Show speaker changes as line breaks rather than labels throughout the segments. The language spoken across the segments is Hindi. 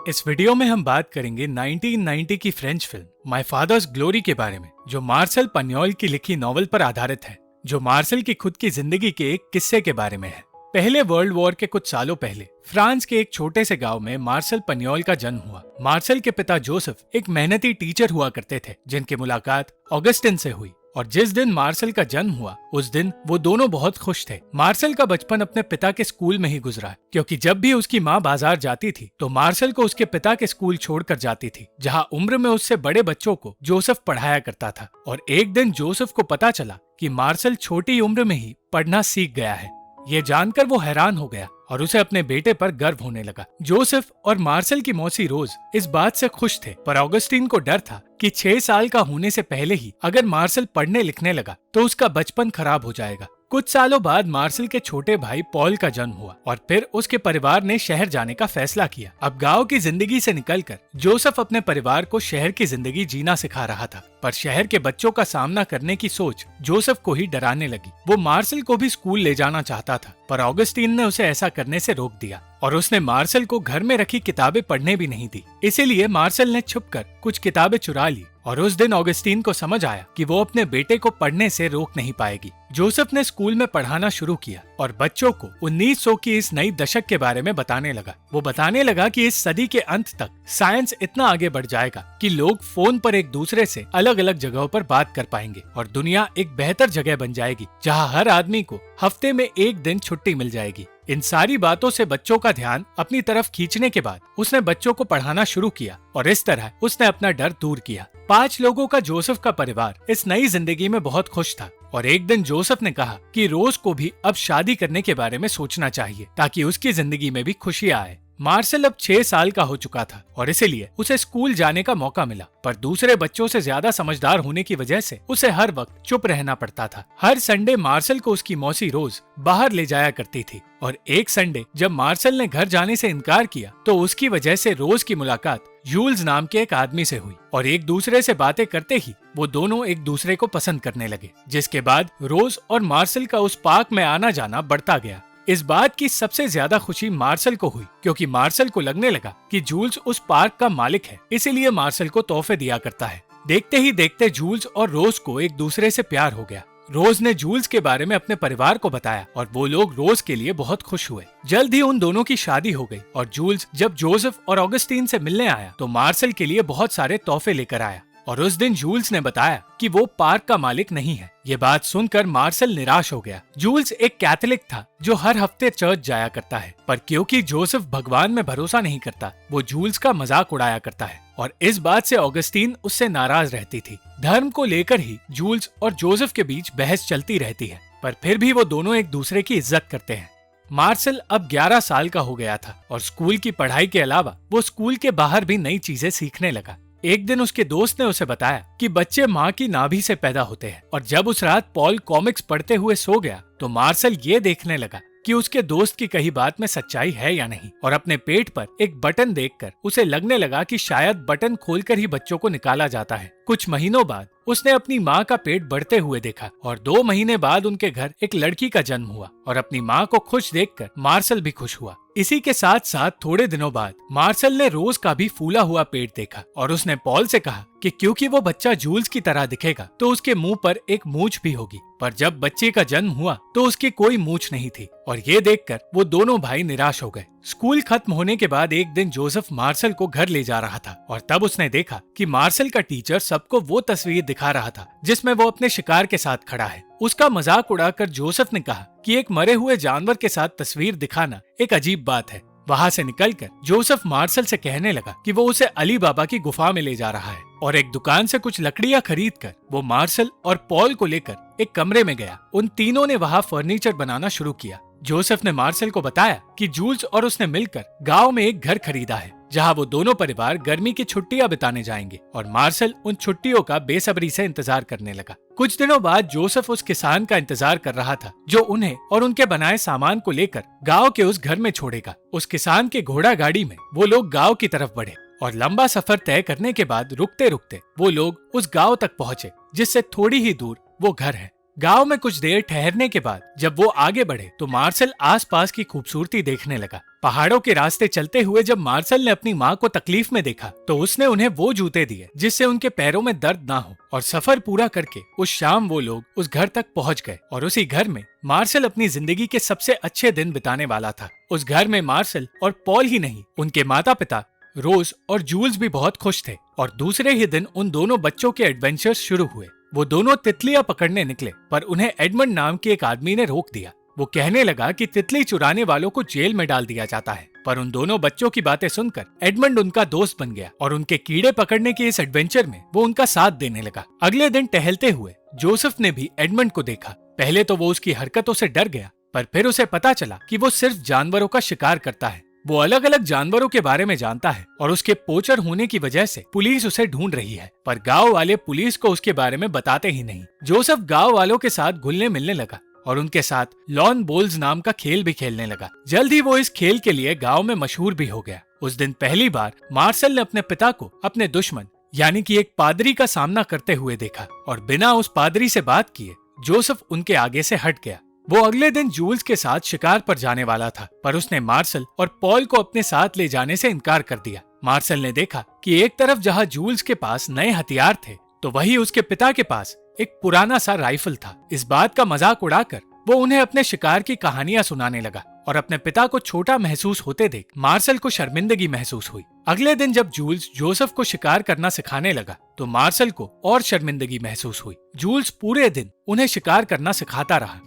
इस वीडियो में हम बात करेंगे 1990 की French film my father's glory के बारे में, जो मार्सेल पन्योल की लिखी नॉवल पर आधारित है, जो मार्सेल की खुद की जिंदगी के एक किस्से के बारे में है। पहले वर्ल्ड वॉर के कुछ सालों पहले फ्रांस के एक छोटे से गांव में मार्सेल पन्योल का जन्म हुआ। मार्सेल के पिता जोसेफ एक मेहनती टीचर हुआ करते थे, जिनकी मुलाकात ऑगस्टिन से हुई। और जिस दिन मार्सेल का जन्म हुआ उस दिन वो दोनों बहुत खुश थे। मार्सेल का बचपन अपने पिता के स्कूल में ही गुजरा, क्योंकि जब भी उसकी माँ बाजार जाती थी तो मार्सेल को उसके पिता के स्कूल छोड़कर जाती थी, जहाँ उम्र में उससे बड़े बच्चों को जोसेफ पढ़ाया करता था। और एक दिन जोसेफ को पता चला कि मार्सेल छोटी उम्र में ही पढ़ना सीख गया है। ये जानकर वो हैरान हो गया और उसे अपने बेटे पर गर्व होने लगा। जोसेफ और मार्सेल की मौसी रोज इस बात से खुश थे, पर ऑगस्टीन को डर था कि 6 साल का होने से पहले ही अगर मार्सेल पढ़ने लिखने लगा तो उसका बचपन खराब हो जाएगा। कुछ सालों बाद मार्सेल के छोटे भाई पॉल का जन्म हुआ और फिर उसके परिवार ने शहर जाने का फैसला किया। अब गांव की जिंदगी से निकलकर जोसेफ अपने परिवार को शहर की जिंदगी जीना सिखा रहा था, पर शहर के बच्चों का सामना करने की सोच जोसेफ को ही डराने लगी। वो मार्सेल को भी स्कूल ले जाना चाहता था, पर ऑगस्टीन ने उसे ऐसा करने से रोक दिया और उसने मार्सेल को घर में रखी किताबें पढ़ने भी नहीं दी। इसीलिए मार्सेल ने छुपकर कुछ किताबें चुरा ली और उस दिन ऑगस्टीन को समझ आया कि वो अपने बेटे को पढ़ने से रोक नहीं पाएगी। जोसेफ ने स्कूल में पढ़ाना शुरू किया और बच्चों को 1900 की इस नई दशक के बारे में बताने लगा। वो बताने लगा कि इस सदी के अंत तक साइंस इतना आगे बढ़ जाएगा कि लोग फोन पर एक दूसरे से अलग अलग जगहों पर बात कर पाएंगे और दुनिया एक बेहतर जगह बन जाएगी, जहां हर आदमी को हफ्ते में एक दिन छुट्टी मिल जाएगी। इन सारी बातों से बच्चों का ध्यान अपनी तरफ खींचने के बाद उसने बच्चों को पढ़ाना शुरू किया और इस तरह उसने अपना डर दूर किया। 5 लोगों का जोसेफ का परिवार इस नई जिंदगी में बहुत खुश था और एक दिन जोसेफ ने कहा कि रोज को भी अब शादी करने के बारे में सोचना चाहिए, ताकि उसकी जिंदगी में भी खुशियां आए। मार्सेल अब 6 साल का हो चुका था और इसीलिए उसे स्कूल जाने का मौका मिला, पर दूसरे बच्चों से ज्यादा समझदार होने की वजह से उसे हर वक्त चुप रहना पड़ता था। हर संडे मार्सेल को उसकी मौसी रोज बाहर ले जाया करती थी और एक संडे जब मार्सेल ने घर जाने से इनकार किया तो उसकी वजह से रोज की मुलाकात जूल्स नाम के एक आदमी से हुई और एक दूसरे से बातें करते ही वो दोनों एक दूसरे को पसंद करने लगे, जिसके बाद रोज और मार्सेल का उस पार्क में आना जाना बढ़ता गया। इस बात की सबसे ज्यादा खुशी मार्सेल को हुई, क्योंकि मार्सेल को लगने लगा कि जूल्स उस पार्क का मालिक है, इसीलिए मार्सेल को तोहफे दिया करता है। देखते ही देखते जूल्स और रोज को एक दूसरे से प्यार हो गया। रोज ने जूल्स के बारे में अपने परिवार को बताया और वो लोग रोज के लिए बहुत खुश हुए। जल्द ही उन दोनों की शादी हो गई और जूल्स जब जोसेफ और ऑगस्टीन से मिलने आया तो मार्सेल के लिए बहुत सारे तोहफे लेकर आया और उस दिन जूल्स ने बताया कि वो पार्क का मालिक नहीं है। ये बात सुनकर मार्सेल निराश हो गया। जूल्स एक कैथोलिक था जो हर हफ्ते चर्च जाया करता है, पर क्योंकि जोसेफ भगवान में भरोसा नहीं करता, वो जूल्स का मजाक उड़ाया करता है और इस बात से ऑगस्टीन उससे नाराज रहती थी। धर्म को लेकर ही जूल्स और जोसेफ के बीच बहस चलती रहती है, पर फिर भी वो दोनों एक दूसरे की इज्जत करते हैं। मार्सेल अब 11 साल का हो गया था और स्कूल की पढ़ाई के अलावा वो स्कूल के बाहर भी नई चीजें सीखने लगा। एक दिन उसके दोस्त ने उसे बताया कि बच्चे माँ की नाभि से पैदा होते हैं और जब उस रात पॉल कॉमिक्स पढ़ते हुए सो गया तो मार्सेल ये देखने लगा कि उसके दोस्त की कही बात में सच्चाई है या नहीं, और अपने पेट पर एक बटन देखकर उसे लगने लगा कि शायद बटन खोलकर ही बच्चों को निकाला जाता है। कुछ महीनों बाद उसने अपनी माँ का पेट बढ़ते हुए देखा और 2 महीने बाद उनके घर एक लड़की का जन्म हुआ और अपनी माँ को खुश देखकर मार्सेल भी खुश हुआ। इसी के साथ साथ थोड़े दिनों बाद मार्सेल ने रोज का भी फूला हुआ पेट देखा और उसने पॉल से कहा कि क्योंकि वो बच्चा जूल्स की तरह दिखेगा तो उसके मुंह पर एक मूंछ भी होगी, पर जब बच्चे का जन्म हुआ तो उसकी कोई मूंछ नहीं थी और ये देखकर वो दोनों भाई निराश हो गए। स्कूल खत्म होने के बाद एक दिन जोसेफ मार्सेल को घर ले जा रहा था और तब उसने देखा कि मार्सेल का टीचर सबको वो तस्वीर दिखा रहा था जिसमें वो अपने शिकार के साथ खड़ा है। उसका मजाक उड़ाकर जोसेफ ने कहा कि एक मरे हुए जानवर के साथ तस्वीर दिखाना एक अजीब बात है। वहाँ से निकलकर जोसेफ मार्सेल से कहने लगा कि वो उसे अली बाबा की गुफा में ले जा रहा है और एक दुकान से कुछ लकड़ियाँ खरीदकर वो मार्सेल और पॉल को लेकर एक कमरे में गया। उन तीनों ने वहाँ फर्नीचर बनाना शुरू किया। जोसेफ ने मार्सेल को बताया कि जूल्स और उसने मिलकर गांव में एक घर खरीदा है जहां वो दोनों परिवार गर्मी की छुट्टियां बिताने जाएंगे और मार्सेल उन छुट्टियों का बेसब्री से इंतजार करने लगा। कुछ दिनों बाद जोसेफ उस किसान का इंतजार कर रहा था जो उन्हें और उनके बनाए सामान को लेकर गांव के उस घर में छोड़ेगा। उस किसान के घोड़ा गाड़ी में वो लोग गांव की तरफ बढ़े और लंबा सफर तय करने के बाद रुकते रुकते वो लोग उस गांव तक पहुँचे जिससे थोड़ी ही दूर वो घर है। गांव में कुछ देर ठहरने के बाद जब वो आगे बढ़े तो मार्शल आसपास की खूबसूरती देखने लगा। पहाड़ों के रास्ते चलते हुए जब मार्शल ने अपनी माँ को तकलीफ में देखा तो उसने उन्हें वो जूते दिए जिससे उनके पैरों में दर्द ना हो, और सफर पूरा करके उस शाम वो लोग उस घर तक पहुँच गए और उसी घर में मार्शल अपनी जिंदगी के सबसे अच्छे दिन बिताने वाला था। उस घर में मार्शल और पॉल ही नहीं, उनके माता पिता रोज और जूल्स भी बहुत खुश थे। और दूसरे ही दिन उन दोनों बच्चों के एडवेंचर्स शुरू हुए। वो दोनों तितलियां पकड़ने निकले पर उन्हें एडमंड नाम के एक आदमी ने रोक दिया। वो कहने लगा कि तितली चुराने वालों को जेल में डाल दिया जाता है। पर उन दोनों बच्चों की बातें सुनकर एडमंड उनका दोस्त बन गया और उनके कीड़े पकड़ने के इस एडवेंचर में वो उनका साथ देने लगा। अगले दिन टहलते हुए जोसेफ ने भी एडमंड को देखा। पहले तो वो उसकी हरकतों से डर गया, पर फिर उसे पता चला कि वो सिर्फ जानवरों का शिकार करता है। वो अलग अलग जानवरों के बारे में जानता है और उसके पोचर होने की वजह से पुलिस उसे ढूंढ रही है, पर गांव वाले पुलिस को उसके बारे में बताते ही नहीं। जोसेफ गांव वालों के साथ घुलने मिलने लगा और उनके साथ लॉन बोल्स नाम का खेल भी खेलने लगा। जल्द ही वो इस खेल के लिए गांव में मशहूर भी हो गया। उस दिन पहली बार मार्शल ने अपने पिता को अपने दुश्मन यानी कि एक पादरी का सामना करते हुए देखा और बिना उस पादरी से बात किए जोसेफ उनके आगे से हट गया। वो अगले दिन जूल्स के साथ शिकार पर जाने वाला था, पर उसने मार्शल और पॉल को अपने साथ ले जाने से इनकार कर दिया। मार्शल ने देखा कि एक तरफ जहां जूल्स के पास नए हथियार थे तो वहीं उसके पिता के पास एक पुराना सा राइफल था। इस बात का मजाक उड़ाकर वो उन्हें अपने शिकार की कहानियां सुनाने लगा और अपने पिता को छोटा महसूस होते देख मार्शल को शर्मिंदगी महसूस हुई। अगले दिन जब जूल्स जोसेफ को शिकार करना सिखाने लगा तो मार्शल को और शर्मिंदगी महसूस हुई। जूल्स पूरे दिन उन्हें शिकार करना सिखाता रहा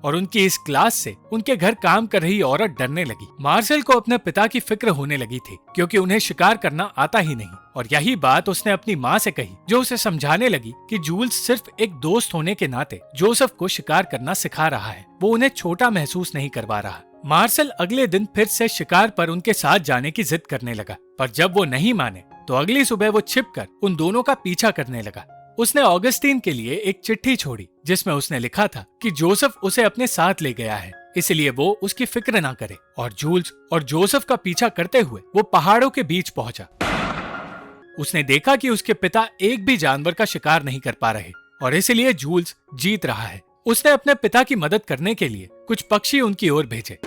और उनकी इस क्लास से उनके घर काम कर रही औरत डरने लगी। मार्शल को अपने पिता की फिक्र होने लगी थी क्योंकि उन्हें शिकार करना आता ही नहीं, और यही बात उसने अपनी माँ से कही जो उसे समझाने लगी कि जूल्स सिर्फ एक दोस्त होने के नाते जोसेफ को शिकार करना सिखा रहा है, वो उन्हें छोटा महसूस नहीं करवा रहा। मार्शल अगले दिन फिर से शिकार पर उनके साथ जाने की जिद करने लगा, पर जब वो नहीं माने तो अगली सुबह वो छिपकर उन दोनों का पीछा करने लगा। उसने ऑगस्टीन के लिए एक चिट्ठी छोड़ी जिसमें उसने लिखा था कि जोसेफ उसे अपने साथ ले गया है, इसलिए वो उसकी फिक्र ना करे। और जूल्स और जोसेफ का पीछा करते हुए वो पहाड़ों के बीच पहुंचा। उसने देखा कि उसके पिता एक भी जानवर का शिकार नहीं कर पा रहे और इसलिए जूल्स जीत रहा है। उसने अपने पिता की मदद करने के लिए कुछ पक्षी उनकी ओर भेजे,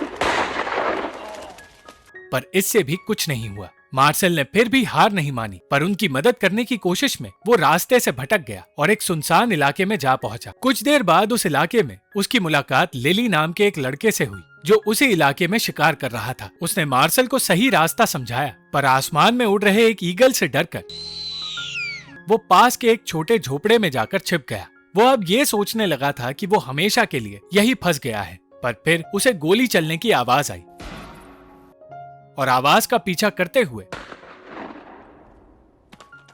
पर इससे भी कुछ नहीं हुआ। मार्शल ने फिर भी हार नहीं मानी, पर उनकी मदद करने की कोशिश में वो रास्ते से भटक गया और एक सुनसान इलाके में जा पहुंचा। कुछ देर बाद उस इलाके में उसकी मुलाकात लिली नाम के एक लड़के से हुई जो उसी इलाके में शिकार कर रहा था। उसने मार्शल को सही रास्ता समझाया, पर आसमान में उड़ रहे एक ईगल से डरकर वो पास के एक छोटे झोपड़े में जाकर छिप गया। वो अब ये सोचने लगा था कि वो हमेशा के लिए यही फंस गया है, पर फिर उसे गोली चलने की आवाज आई और आवाज का पीछा करते हुए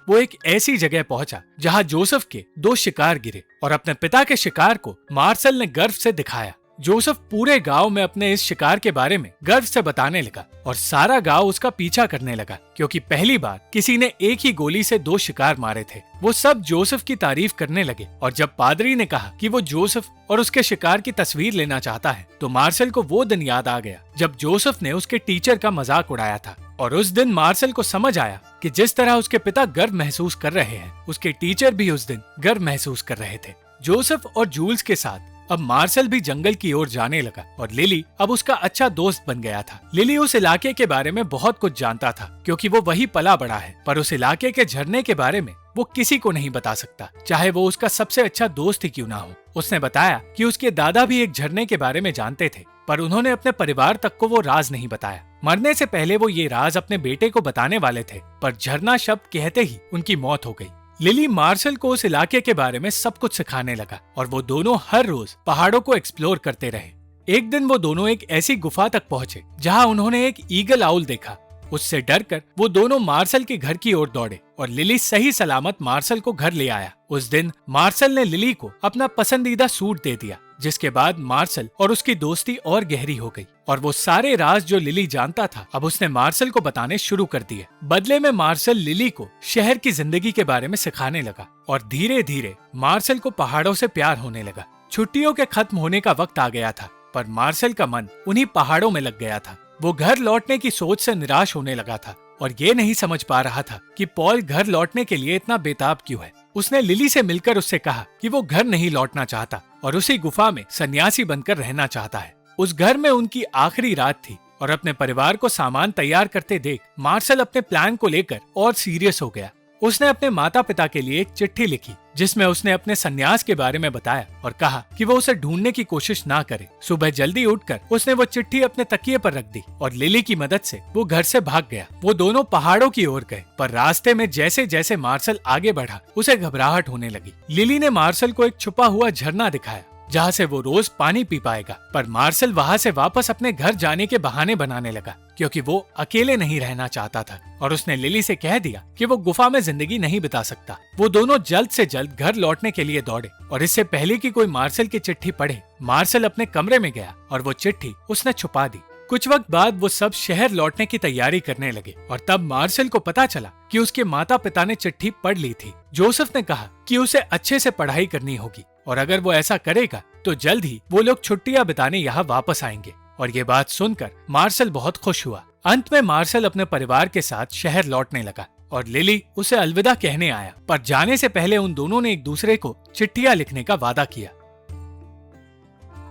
वो एक ऐसी जगह पहुंचा जहां जोसेफ के 2 शिकार गिरे और अपने पिता के शिकार को मार्शल ने गर्व से दिखाया। जोसेफ पूरे गांव में अपने इस शिकार के बारे में गर्व से बताने लगा और सारा गांव उसका पीछा करने लगा क्योंकि पहली बार किसी ने एक ही गोली से 2 शिकार मारे थे। वो सब जोसेफ की तारीफ करने लगे और जब पादरी ने कहा कि वो जोसेफ और उसके शिकार की तस्वीर लेना चाहता है तो मार्शल को वो दिन याद आ गया जब जोसेफ ने उसके टीचर का मजाक उड़ाया था। और उस दिन मार्शल को समझ आया कि जिस तरह उसके पिता गर्व महसूस कर रहे हैं, उसके टीचर भी उस दिन गर्व महसूस कर रहे थे। जोसेफ और जूल्स के साथ अब मार्शल भी जंगल की ओर जाने लगा और लिली अब उसका अच्छा दोस्त बन गया था। लिली उस इलाके के बारे में बहुत कुछ जानता था क्योंकि वो वही पला बड़ा है, पर उस इलाके के झरने के बारे में वो किसी को नहीं बता सकता, चाहे वो उसका सबसे अच्छा दोस्त ही क्यों ना हो। उसने बताया कि उसके दादा भी एक झरने के बारे में जानते थे, पर उन्होंने अपने परिवार तक को वो राज नहीं बताया। मरने से पहले वो ये राज अपने बेटे को बताने वाले थे, पर झरना शब्द कहते ही उनकी मौत हो गई। लिली मार्शल को उस इलाके के बारे में सब कुछ सिखाने लगा और वो दोनों हर रोज पहाड़ों को एक्सप्लोर करते रहे। एक दिन वो दोनों एक ऐसी गुफा तक पहुंचे जहां उन्होंने एक ईगल आउल देखा। उससे डरकर वो दोनों मार्शल के घर की ओर दौड़े और लिली सही सलामत मार्शल को घर ले आया। उस दिन मार्शल ने लिली को अपना पसंदीदा सूट दे दिया, जिसके बाद मार्शल और उसकी दोस्ती और गहरी हो गई और वो सारे राज जो लिली जानता था अब उसने मार्शल को बताने शुरू कर दिए। बदले में मार्शल लिली को शहर की जिंदगी के बारे में सिखाने लगा और धीरे धीरे मार्शल को पहाड़ों से प्यार होने लगा। छुट्टियों के खत्म होने का वक्त आ गया था, पर मार्शल का मन उन्हीं पहाड़ों में लग गया था। वो घर लौटने की सोच से निराश होने लगा था और ये नहीं समझ पा रहा था कि पॉल घर लौटने के लिए इतना बेताब क्यों है। उसने लिली से मिलकर उससे कहा कि वो घर नहीं लौटना चाहता और उसी गुफा में सन्यासी बनकर रहना चाहता है। उस घर में उनकी आखिरी रात थी और अपने परिवार को सामान तैयार करते देख मार्शल अपने प्लान को लेकर और सीरियस हो गया। उसने अपने माता पिता के लिए एक चिट्ठी लिखी जिसमें उसने अपने सन्यास के बारे में बताया और कहा कि वो उसे ढूंढने की कोशिश ना करे। सुबह जल्दी उठकर उसने वो चिट्ठी अपने तकिए पर रख दी और लिली की मदद से वो घर से भाग गया। वो दोनों पहाड़ों की ओर गए, पर रास्ते में जैसे जैसे मार्शल आगे बढ़ा उसे घबराहट होने लगी। लिली ने मार्शल को एक छुपा हुआ झरना दिखाया जहाँ से वो रोज पानी पी पाएगा, पर मार्शल वहाँ से वापस अपने घर जाने के बहाने बनाने लगा क्योंकि वो अकेले नहीं रहना चाहता था और उसने लिली से कह दिया कि वो गुफा में जिंदगी नहीं बिता सकता। वो दोनों जल्द से जल्द घर लौटने के लिए दौड़े और इससे पहले कि कोई मार्शल की चिट्ठी पढ़े, मार्शल अपने कमरे में गया और वो चिट्ठी उसने छुपा दी। कुछ वक्त बाद वो सब शहर लौटने की तैयारी करने लगे और तब मार्शल को पता चला कि उसके माता पिता ने चिट्ठी पढ़ ली थी। जोसेफ ने कहा कि उसे अच्छे से पढ़ाई करनी होगी और अगर वो ऐसा करेगा तो जल्द ही वो लोग छुट्टियां बिताने यहाँ वापस आएंगे। और ये बात सुनकर मार्शल बहुत खुश हुआ। अंत में मार्शल अपने परिवार के साथ शहर लौटने लगा और लिली उसे अलविदा कहने आया, पर जाने से पहले उन दोनों ने एक दूसरे को चिट्ठियां लिखने का वादा किया।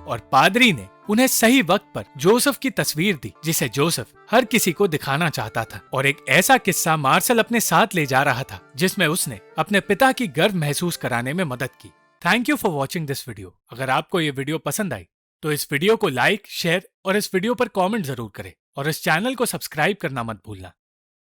और पादरी ने उन्हें सही वक्त पर जोसेफ की तस्वीर दी जिसे जोसेफ हर किसी को दिखाना चाहता था। और एक ऐसा किस्सा मार्शल अपने साथ ले जा रहा था जिसमें उसने अपने पिता की गर्व महसूस कराने में मदद की। Thank you for watching this video. अगर आपको ये वीडियो पसंद आई तो इस वीडियो को लाइक, शेयर और इस वीडियो पर कमेंट जरूर करें और इस चैनल को सब्सक्राइब करना मत भूलना।